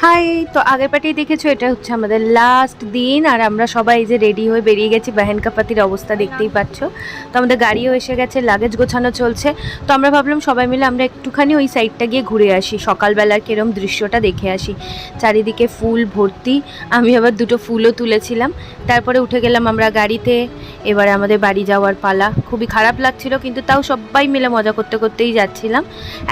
High, তো আগের party দেখেছো, এটা হচ্ছে আমাদের লাস্ট দিন আর আমরা সবাই যে রেডি হয়ে বেরিয়ে গেছি। বাহেন কা পাতির অবস্থা দেখতেই পাচ্ছ। তো আমাদের গাড়িও এসে গেছে, লাগেজ গোছানো চলছে। তো আমরা ভাবলাম সবাই মিলে আমরা একটুখানি ওই সাইডটা গিয়ে ঘুরে আসি, সকালবেলার কিরম দৃশ্যটা দেখে আসি। চারিদিকে ফুল ভর্তি, আমি আবার দুটো ফুলও তুলেছিলাম। তারপরে উঠে গেলাম আমরা গাড়িতে। এবারে আমাদের বাড়ি যাওয়ার পালা। খুবই খারাপ লাগছিল, কিন্তু তাও সবাই মিলে মজা করতে করতেই যাচ্ছিলাম।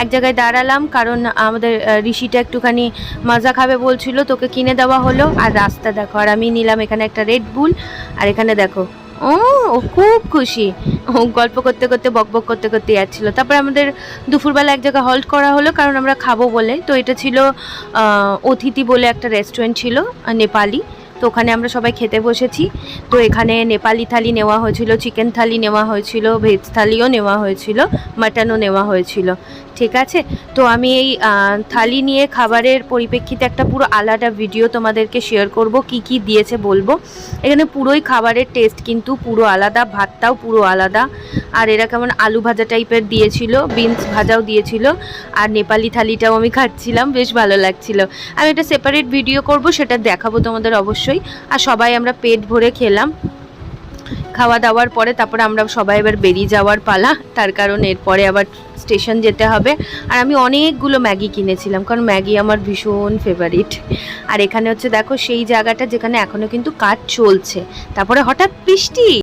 এক জায়গায় দাঁড়ালাম কারণ আমাদের ঋষিটা একটুখানি মাজা খাবে বলছিল, তোকে কিনে দেওয়া হলো। আর রাস্তা দেখো, আর আমি নিলাম এখানে একটা রেড বুল। আর এখানে দেখো, ও ও খুব খুশি, ও গল্প করতে করতে বকবক করতে করতে যাচ্ছিল। তারপরে আমাদের দুপুরবেলা এক জায়গায় হল্ট করা হলো কারণ আমরা খাবো বলে। তো এটা ছিল অতিথি বলে একটা রেস্টুরেন্ট ছিল, নেপালি। তো ওখানে আমরা সবাই খেতে বসেছি। তো এখানে নেপালি থালি নেওয়া হয়েছিল, চিকেন থালি নেওয়া হয়েছিল, ভেজ থালিও নেওয়া হয়েছিল, মাটনও নেওয়া হয়েছিল। ঠিক আছে, তো আমি এই থালি নিয়ে খাবারের পরিপ্রেক্ষিতে একটা পুরো আলাদা ভিডিও তোমাদেরকে শেয়ার করব। কি কি দিয়েছে বলবো। এখানে পুরোই খাবারের টেস্ট কিন্তু পুরো আলাদা, ভাতটাও পুরো আলাদা। আর এরা কেমন আলু ভাজা টাইপের দিয়েছিল, বিনস ভাজাও দিয়েছিল। আর নেপালি থালিটাও আমি খাচ্ছিলাম, বেশ ভালো লাগছিল। আমি একটা সেপারেট ভিডিও করব, সেটা দেখাবো তোমাদের অবশ্যই। আর সবাই আমরা পেট ভরে খেলাম। খাওয়া দাওয়ার পরে তারপরে আমরা সবাই এবার বেরিয়ে যাওয়ার পালা, তার কারণ এরপরে আবার স্টেশন যেতে হবে। আর আমি অনেকগুলো ম্যাগি কিনেছিলাম, কারণ ম্যাগি আমার ভীষণ ফেভারিট। আর এখানে হচ্ছে দেখো সেই জায়গাটা যেখানে এখনও কিন্তু কাজ চলছে। তারপরে হঠাৎ বৃষ্টি।